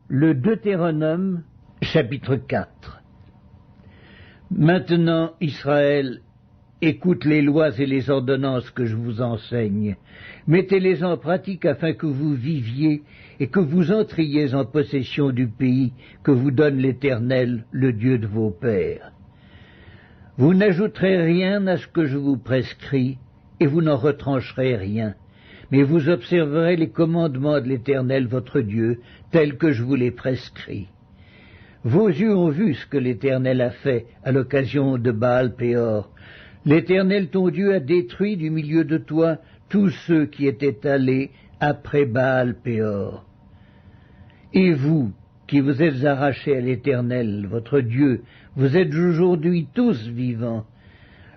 Le Deutéronome, chapitre 4. Maintenant, Israël, écoute les lois et les ordonnances que je vous enseigne. Mettez-les en pratique afin que vous viviez et que vous entriez en possession du pays que vous donne l'Éternel, le Dieu de vos pères. Vous n'ajouterez rien à ce que je vous prescris, et vous n'en retrancherez rien. Mais vous observerez les commandements de l'Éternel votre Dieu, tels que je vous les prescris. Vos yeux ont vu ce que l'Éternel a fait à l'occasion de Baal-Péor. L'Éternel ton Dieu a détruit du milieu de toi tous ceux qui étaient allés après Baal-Péor. Et vous, qui vous êtes arrachés à l'Éternel, votre Dieu, vous êtes aujourd'hui tous vivants.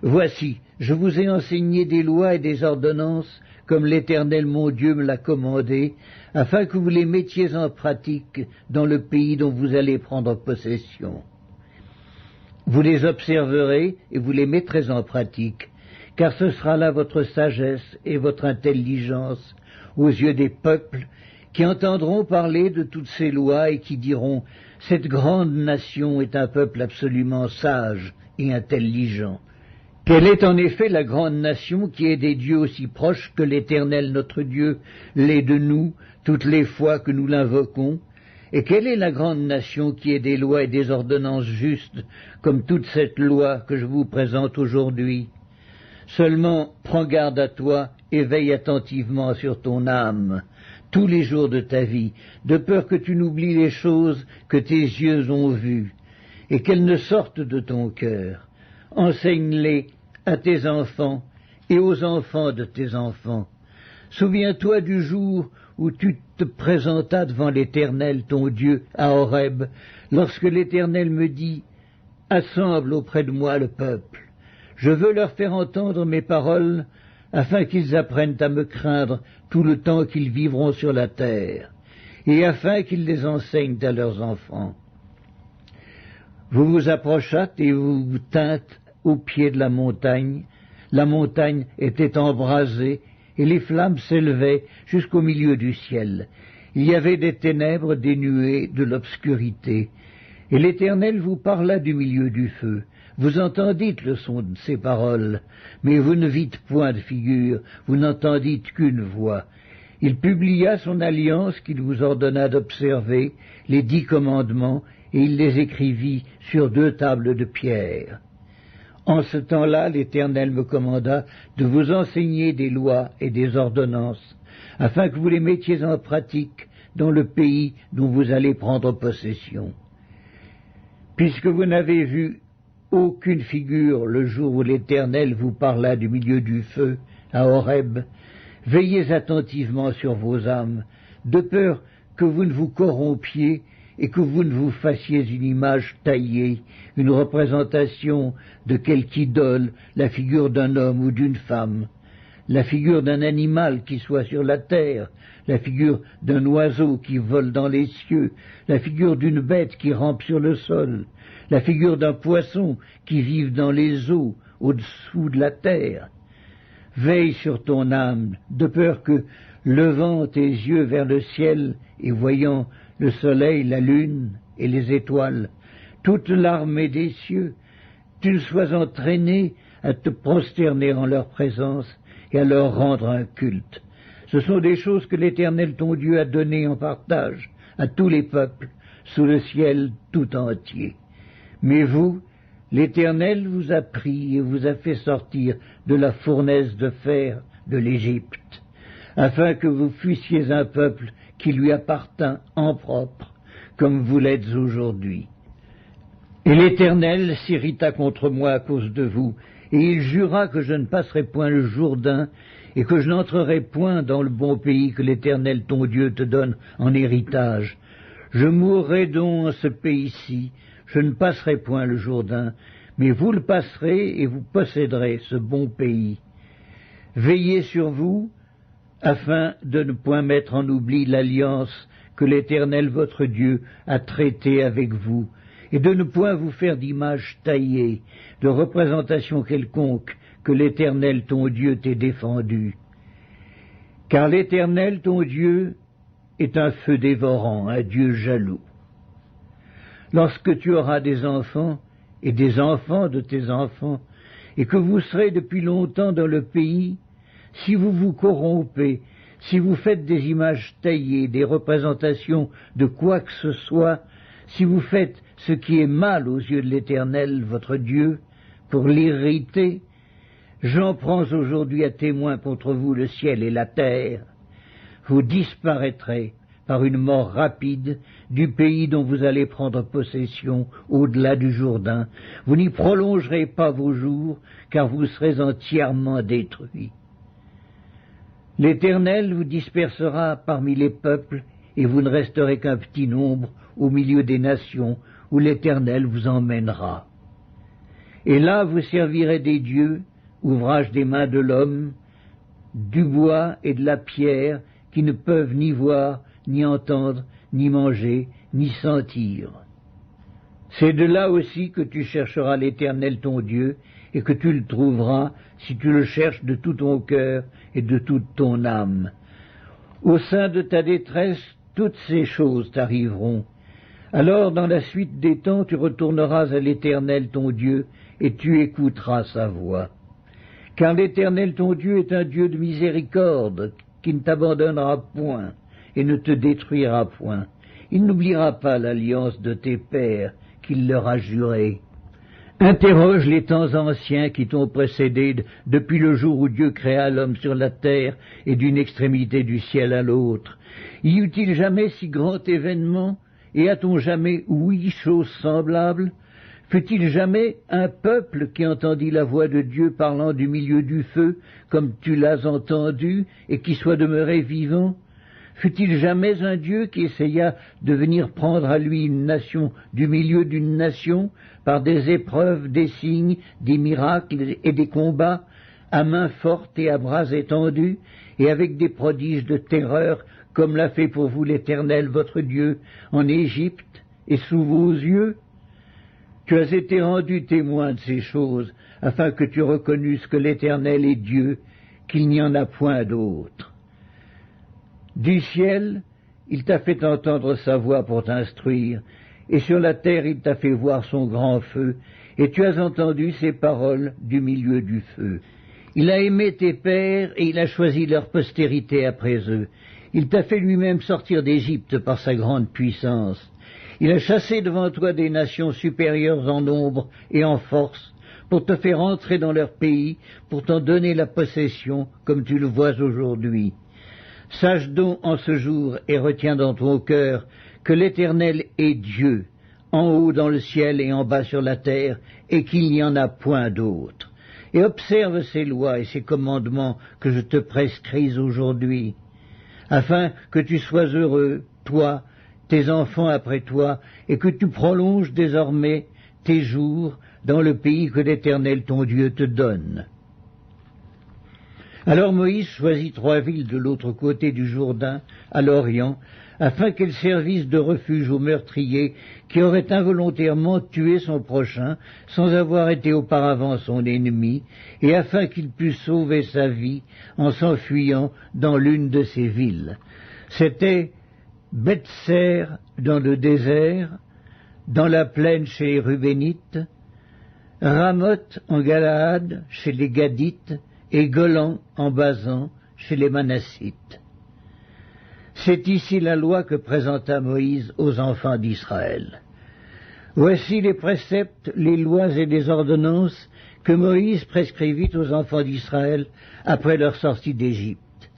Voici, je vous ai enseigné des lois et des ordonnances, comme l'Éternel mon Dieu me l'a commandé, afin que vous les mettiez en pratique dans le pays dont vous allez prendre possession. Vous les observerez et vous les mettrez en pratique, car ce sera là votre sagesse et votre intelligence aux yeux des peuples qui entendront parler de toutes ces lois et qui diront « Cette grande nation est un peuple absolument sage et intelligent ». Quelle est en effet la grande nation qui est des dieux aussi proches que l'Éternel notre Dieu l'est de nous toutes les fois que nous l'invoquons? Et quelle est la grande nation qui est des lois et des ordonnances justes, comme toute cette loi que je vous présente aujourd'hui? Seulement, prends garde à toi et veille attentivement sur ton âme, tous les jours de ta vie, de peur que tu n'oublies les choses que tes yeux ont vues, et qu'elles ne sortent de ton cœur. Enseigne-les à tes enfants et aux enfants de tes enfants. Souviens-toi du jour où tu te présentas devant l'Éternel, ton Dieu, à Horeb, lorsque l'Éternel me dit « Assemble auprès de moi le peuple. Je veux leur faire entendre mes paroles, afin qu'ils apprennent à me craindre tout le temps qu'ils vivront sur la terre, et afin qu'ils les enseignent à leurs enfants. » Vous vous approchâtes et vous vous tîntes au pied de la montagne. La montagne était embrasée, et les flammes s'élevaient jusqu'au milieu du ciel. Il y avait des ténèbres, des nuées, de l'obscurité. Et l'Éternel vous parla du milieu du feu. Vous entendîtes le son de ses paroles, mais vous ne vîtes point de figure, vous n'entendîtes qu'une voix. Il publia son alliance qu'il vous ordonna d'observer, les 10 commandements, et il les écrivit sur 2 tables de pierre. En ce temps-là, l'Éternel me commanda de vous enseigner des lois et des ordonnances, afin que vous les mettiez en pratique dans le pays dont vous allez prendre possession. Puisque vous n'avez vu aucune figure le jour où l'Éternel vous parla du milieu du feu, à Horeb, veillez attentivement sur vos âmes, de peur que vous ne vous corrompiez et que vous ne vous fassiez une image taillée, une représentation de quelque idole, la figure d'un homme ou d'une femme, la figure d'un animal qui soit sur la terre, la figure d'un oiseau qui vole dans les cieux, la figure d'une bête qui rampe sur le sol, la figure d'un poisson qui vive dans les eaux, au-dessous de la terre. Veille sur ton âme, de peur que, levant tes yeux vers le ciel et voyant le soleil, la lune et les étoiles, toute l'armée des cieux, tu ne sois entraîné à te prosterner en leur présence et à leur rendre un culte. Ce sont des choses que l'Éternel ton Dieu a données en partage à tous les peuples sous le ciel tout entier. Mais vous, l'Éternel vous a pris et vous a fait sortir de la fournaise de fer de l'Égypte, afin que vous fussiez un peuple qui lui appartint en propre, comme vous l'êtes aujourd'hui. Et l'Éternel s'irrita contre moi à cause de vous, et il jura que je ne passerai point le Jourdain, et que je n'entrerai point dans le bon pays que l'Éternel ton Dieu te donne en héritage. Je mourrai donc en ce pays-ci, je ne passerai point le Jourdain, mais vous le passerez et vous posséderez ce bon pays. Veillez sur vous, afin de ne point mettre en oubli l'alliance que l'Éternel votre Dieu a traitée avec vous, et de ne point vous faire d'image taillée, de représentation quelconque que l'Éternel ton Dieu t'ait défendue. Car l'Éternel ton Dieu est un feu dévorant, un Dieu jaloux. Lorsque tu auras des enfants, et des enfants de tes enfants, et que vous serez depuis longtemps dans le pays, si vous vous corrompez, si vous faites des images taillées, des représentations de quoi que ce soit, si vous faites ce qui est mal aux yeux de l'Éternel, votre Dieu, pour l'irriter, j'en prends aujourd'hui à témoin contre vous le ciel et la terre. Vous disparaîtrez par une mort rapide du pays dont vous allez prendre possession au-delà du Jourdain. Vous n'y prolongerez pas vos jours, car vous serez entièrement détruits. L'Éternel vous dispersera parmi les peuples, et vous ne resterez qu'un petit nombre au milieu des nations, où l'Éternel vous emmènera. Et là vous servirez des dieux, ouvrage des mains de l'homme, du bois et de la pierre, qui ne peuvent ni voir, ni entendre, ni manger, ni sentir. C'est de là aussi que tu chercheras l'Éternel ton Dieu, et que tu le trouveras si tu le cherches de tout ton cœur et de toute ton âme. Au sein de ta détresse, toutes ces choses t'arriveront. Alors, dans la suite des temps, tu retourneras à l'Éternel ton Dieu, et tu écouteras sa voix. Car l'Éternel ton Dieu est un Dieu de miséricorde, qui ne t'abandonnera point, et ne te détruira point. Il n'oubliera pas l'alliance de tes pères, qu'il leur a jurée. Interroge les temps anciens qui t'ont précédé depuis le jour où Dieu créa l'homme sur la terre et d'une extrémité du ciel à l'autre. Y eut-il jamais si grand événement, et a-t-on jamais ouï chose semblable? Fut-il jamais un peuple qui entendit la voix de Dieu parlant du milieu du feu, comme tu l'as entendu, et qui soit demeuré vivant? Fut-il jamais un Dieu qui essaya de venir prendre à lui une nation du milieu d'une nation, par des épreuves, des signes, des miracles et des combats, à main forte et à bras étendus, et avec des prodiges de terreur, comme l'a fait pour vous l'Éternel votre Dieu, en Égypte et sous vos yeux? Tu as été rendu témoin de ces choses, afin que tu reconnusses que l'Éternel est Dieu, qu'il n'y en a point d'autre. Du ciel, il t'a fait entendre sa voix pour t'instruire, et sur la terre il t'a fait voir son grand feu, et tu as entendu ses paroles du milieu du feu. Il a aimé tes pères, et il a choisi leur postérité après eux. Il t'a fait lui-même sortir d'Égypte par sa grande puissance. Il a chassé devant toi des nations supérieures en nombre et en force, pour te faire entrer dans leur pays, pour t'en donner la possession, comme tu le vois aujourd'hui. Sache donc en ce jour et retiens dans ton cœur que l'Éternel est Dieu, en haut dans le ciel et en bas sur la terre, et qu'il n'y en a point d'autre. Et observe ces lois et ces commandements que je te prescris aujourd'hui, afin que tu sois heureux, toi, tes enfants après toi, et que tu prolonges désormais tes jours dans le pays que l'Éternel ton Dieu te donne. Alors Moïse choisit 3 villes de l'autre côté du Jourdain, à l'Orient, afin qu'elles servissent de refuge aux meurtriers qui auraient involontairement tué son prochain, sans avoir été auparavant son ennemi, et afin qu'il pût sauver sa vie en s'enfuyant dans l'une de ces villes. C'était Beth-ser dans le désert, dans la plaine chez les Rubénites, Ramoth en Galaad chez les Gadites, et Golan en Basan chez les Manassites. C'est ici la loi que présenta Moïse aux enfants d'Israël. Voici les préceptes, les lois et les ordonnances que Moïse prescrivit aux enfants d'Israël après leur sortie d'Égypte.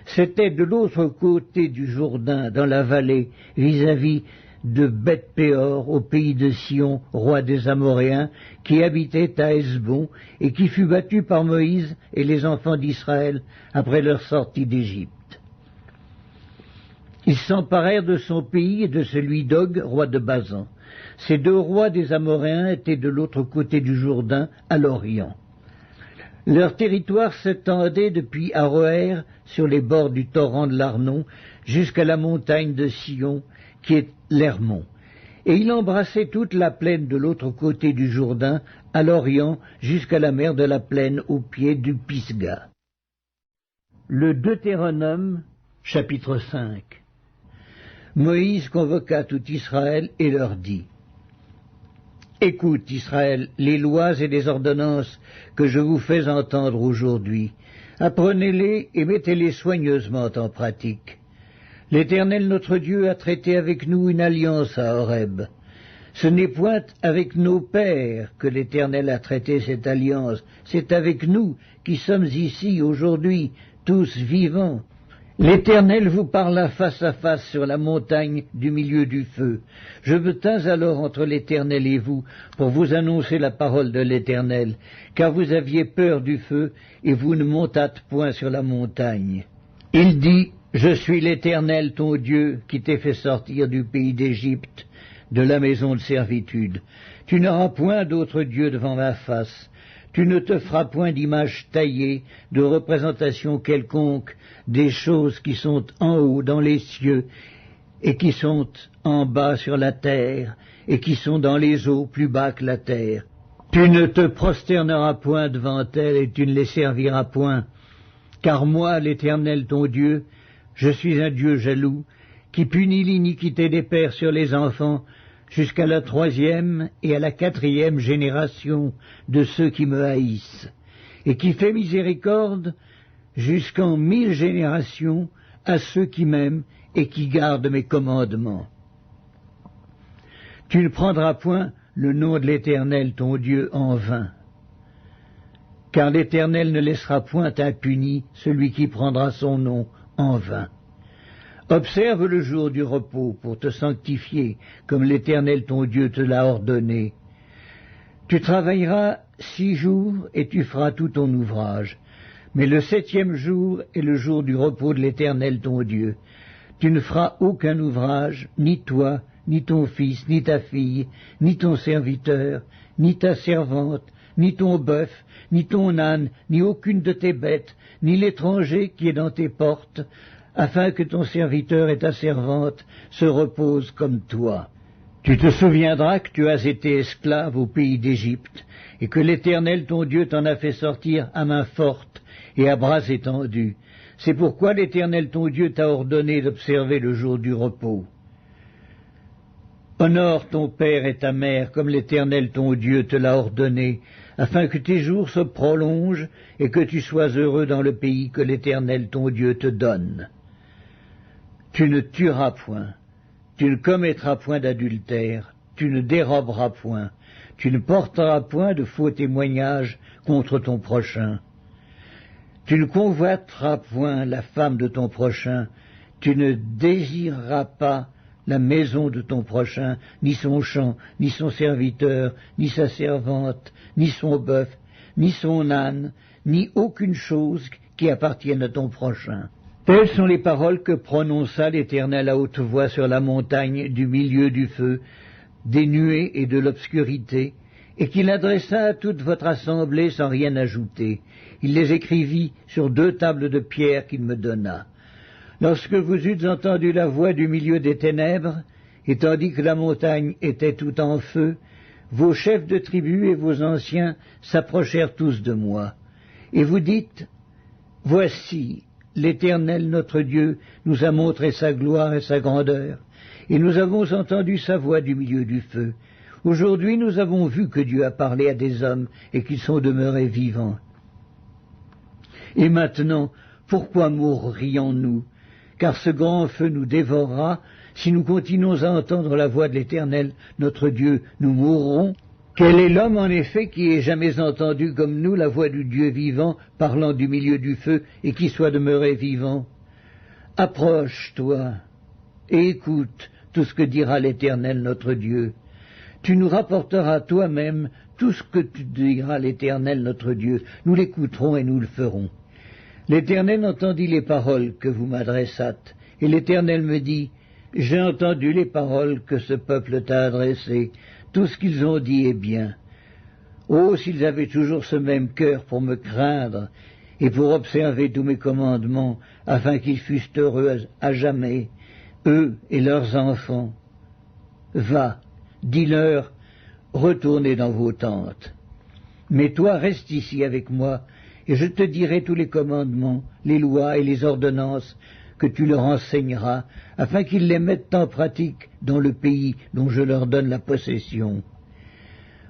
C'était de l'autre côté du Jourdain, dans la vallée, vis-à-vis de Beth-péor, au pays de Sion, roi des Amoréens, qui habitait à Hesbon, et qui fut battu par Moïse et les enfants d'Israël après leur sortie d'Égypte. Ils s'emparèrent de son pays et de celui d'Og, roi de Basan. Ces 2 rois des Amoréens étaient de l'autre côté du Jourdain, à l'Orient. Leur territoire s'étendait depuis Aroër, sur les bords du torrent de l'Arnon, jusqu'à la montagne de Sion, qui est l'Hermon. Et il embrassait toute la plaine de l'autre côté du Jourdain, à l'Orient, jusqu'à la mer de la plaine, au pied du Pisga. Le Deutéronome, chapitre 5. Moïse convoqua tout Israël et leur dit, « Écoute, Israël, les lois et les ordonnances que je vous fais entendre aujourd'hui. Apprenez-les et mettez-les soigneusement en pratique. L'Éternel notre Dieu a traité avec nous une alliance à Horeb. Ce n'est point avec nos pères que l'Éternel a traité cette alliance, c'est avec nous qui sommes ici aujourd'hui, tous vivants. L'Éternel vous parla face à face sur la montagne du milieu du feu. Je me tins alors entre l'Éternel et vous pour vous annoncer la parole de l'Éternel, car vous aviez peur du feu et vous ne montâtes point sur la montagne. Il dit, je suis l'Éternel ton Dieu qui t'ai fait sortir du pays d'Égypte, de la maison de servitude. Tu n'auras point d'autre Dieu devant ma face. Tu ne te feras point d'image taillée, de représentation quelconque des choses qui sont en haut dans les cieux, et qui sont en bas sur la terre, et qui sont dans les eaux plus bas que la terre. Tu ne te prosterneras point devant elles, et tu ne les serviras point. Car moi, l'Éternel ton Dieu, je suis un Dieu jaloux, qui punit l'iniquité des pères sur les enfants, jusqu'à la 3e et à la 4e génération de ceux qui me haïssent, et qui fait miséricorde jusqu'en 1000 générations à ceux qui m'aiment et qui gardent mes commandements. Tu ne prendras point le nom de l'Éternel ton Dieu en vain, car l'Éternel ne laissera point impuni celui qui prendra son nom en vain. Observe le jour du repos pour te sanctifier, comme l'Éternel ton Dieu te l'a ordonné. Tu travailleras 6 jours et tu feras tout ton ouvrage. Mais le 7e jour est le jour du repos de l'Éternel ton Dieu. Tu ne feras aucun ouvrage, ni toi, ni ton fils, ni ta fille, ni ton serviteur, ni ta servante, ni ton bœuf, ni ton âne, ni aucune de tes bêtes, ni l'étranger qui est dans tes portes, afin que ton serviteur et ta servante se reposent comme toi. Tu te souviendras que tu as été esclave au pays d'Égypte, et que l'Éternel ton Dieu t'en a fait sortir à main forte et à bras étendus. C'est pourquoi l'Éternel ton Dieu t'a ordonné d'observer le jour du repos. Honore ton père et ta mère comme l'Éternel ton Dieu te l'a ordonné, afin que tes jours se prolongent et que tu sois heureux dans le pays que l'Éternel ton Dieu te donne. Tu ne tueras point, tu ne commettras point d'adultère, tu ne déroberas point, tu ne porteras point de faux témoignages contre ton prochain. Tu ne convoiteras point la femme de ton prochain, tu ne désireras pas la maison de ton prochain, ni son champ, ni son serviteur, ni sa servante, ni son bœuf, ni son âne, ni aucune chose qui appartienne à ton prochain. Telles sont les paroles que prononça l'Éternel à haute voix sur la montagne du milieu du feu, des nuées et de l'obscurité, et qu'il adressa à toute votre assemblée sans rien ajouter. Il les écrivit sur 2 tables de pierre qu'il me donna. Lorsque vous eûtes entendu la voix du milieu des ténèbres, et tandis que la montagne était tout en feu, vos chefs de tribus et vos anciens s'approchèrent tous de moi. Et vous dites, « Voici, l'Éternel notre Dieu nous a montré sa gloire et sa grandeur, et nous avons entendu sa voix du milieu du feu. Aujourd'hui nous avons vu que Dieu a parlé à des hommes et qu'ils sont demeurés vivants. Et maintenant, pourquoi mourrions-nous? Car ce grand feu nous dévorera. Si nous continuons à entendre la voix de l'Éternel, notre Dieu, nous mourrons. Quel est l'homme, en effet, qui ait jamais entendu comme nous la voix du Dieu vivant parlant du milieu du feu et qui soit demeuré vivant? Approche-toi et écoute tout ce que dira l'Éternel notre Dieu. Tu nous rapporteras toi-même tout ce que tu diras l'Éternel notre Dieu. Nous l'écouterons et nous le ferons. L'Éternel entendit les paroles que vous m'adressâtes, et l'Éternel me dit, « J'ai entendu les paroles que ce peuple t'a adressées, tout ce qu'ils ont dit est bien. Oh, s'ils avaient toujours ce même cœur pour me craindre, et pour observer tous mes commandements, afin qu'ils fussent heureux à jamais, eux et leurs enfants. Va, dis-leur, retournez dans vos tentes. Mais toi, reste ici avec moi, et je te dirai tous les commandements, les lois et les ordonnances que tu leur enseigneras, afin qu'ils les mettent en pratique dans le pays dont je leur donne la possession.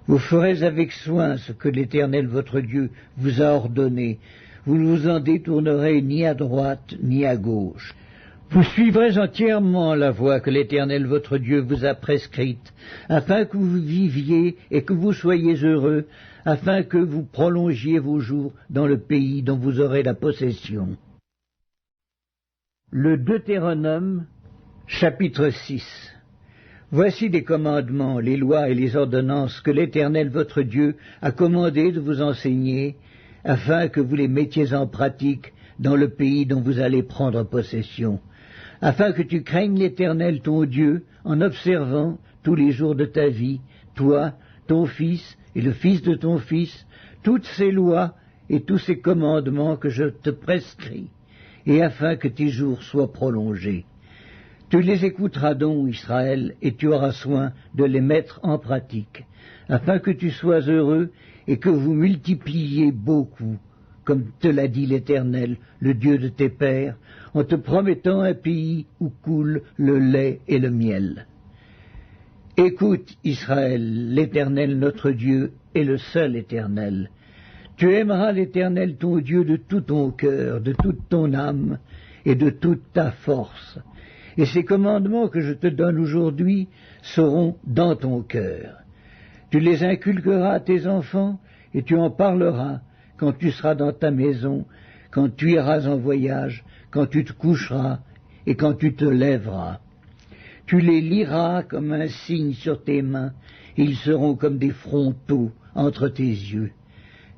Vous ferez avec soin ce que l'Éternel votre Dieu vous a ordonné. Vous ne vous en détournerez ni à droite ni à gauche. Vous suivrez entièrement la voie que l'Éternel votre Dieu vous a prescrite, afin que vous viviez et que vous soyez heureux, afin que vous prolongiez vos jours dans le pays dont vous aurez la possession. Le Deutéronome, chapitre 6. Voici les commandements, les lois et les ordonnances que l'Éternel votre Dieu a commandé de vous enseigner, afin que vous les mettiez en pratique dans le pays dont vous allez prendre possession, afin que tu craignes l'Éternel ton Dieu en observant tous les jours de ta vie, toi, ton fils et le fils de ton fils, toutes ces lois et tous ces commandements que je te prescris, et afin que tes jours soient prolongés. Tu les écouteras donc, Israël, et tu auras soin de les mettre en pratique, afin que tu sois heureux et que vous multipliez beaucoup, comme te l'a dit l'Éternel, le Dieu de tes pères, en te promettant un pays où coule le lait et le miel. Écoute, Israël, l'Éternel notre Dieu est le seul Éternel. Tu aimeras l'Éternel ton Dieu de tout ton cœur, de toute ton âme et de toute ta force. Et ces commandements que je te donne aujourd'hui seront dans ton cœur. Tu les inculqueras à tes enfants et tu en parleras quand tu seras dans ta maison, quand tu iras en voyage, quand tu te coucheras et quand tu te lèveras. Tu les liras comme un signe sur tes mains, et ils seront comme des frontaux entre tes yeux.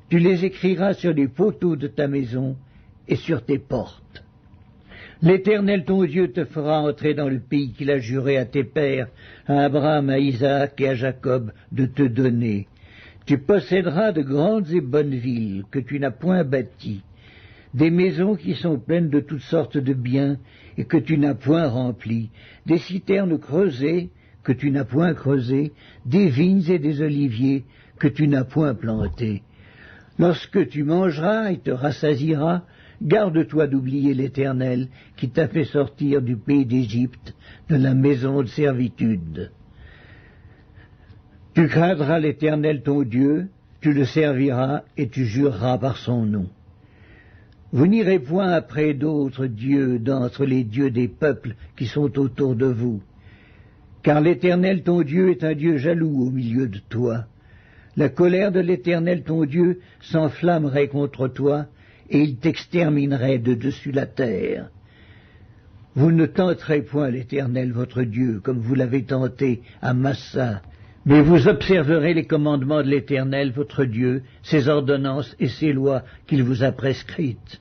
Tu les écriras sur les poteaux de ta maison et sur tes portes. L'Éternel ton Dieu te fera entrer dans le pays qu'il a juré à tes pères, à Abraham, à Isaac et à Jacob, de te donner. Tu posséderas de grandes et bonnes villes que tu n'as point bâties, des maisons qui sont pleines de toutes sortes de biens et que tu n'as point remplies, des citernes creusées que tu n'as point creusées, des vignes et des oliviers que tu n'as point plantés. Lorsque tu mangeras et te rassasieras, garde-toi d'oublier l'Éternel qui t'a fait sortir du pays d'Égypte, de la maison de servitude. Tu craindras l'Éternel ton Dieu, tu le serviras et tu jureras par son nom. Vous n'irez point après d'autres dieux d'entre les dieux des peuples qui sont autour de vous, car l'Éternel ton Dieu est un Dieu jaloux au milieu de toi. La colère de l'Éternel ton Dieu s'enflammerait contre toi, et il t'exterminerait de dessus la terre. Vous ne tenterez point l'Éternel votre Dieu, comme vous l'avez tenté à Massa, mais vous observerez les commandements de l'Éternel votre Dieu, ses ordonnances et ses lois qu'il vous a prescrites.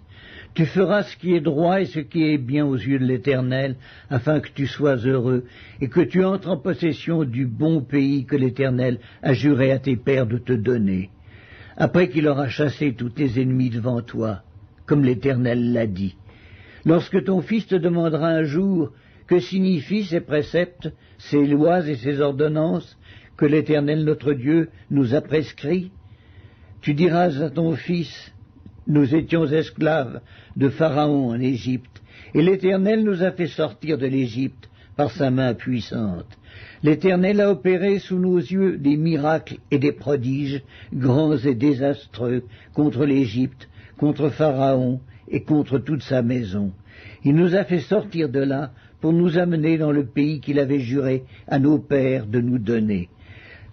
Tu feras ce qui est droit et ce qui est bien aux yeux de l'Éternel, afin que tu sois heureux, et que tu entres en possession du bon pays que l'Éternel a juré à tes pères de te donner, après qu'il aura chassé tous tes ennemis devant toi, comme l'Éternel l'a dit. Lorsque ton fils te demandera un jour que signifient ces préceptes, ces lois et ces ordonnances que l'Éternel notre Dieu nous a prescrits, tu diras à ton fils: nous étions esclaves de Pharaon en Égypte, et l'Éternel nous a fait sortir de l'Égypte par sa main puissante. L'Éternel a opéré sous nos yeux des miracles et des prodiges, grands et désastreux, contre l'Égypte, contre Pharaon et contre toute sa maison. Il nous a fait sortir de là pour nous amener dans le pays qu'il avait juré à nos pères de nous donner.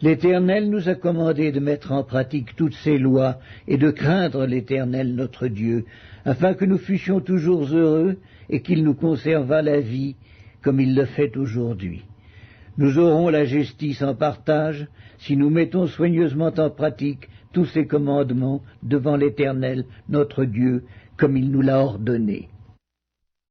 L'Éternel nous a commandé de mettre en pratique toutes ces lois et de craindre l'Éternel notre Dieu, afin que nous fussions toujours heureux et qu'il nous conservât la vie comme il le fait aujourd'hui. Nous aurons la justice en partage si nous mettons soigneusement en pratique tous ces commandements devant l'Éternel notre Dieu comme il nous l'a ordonné.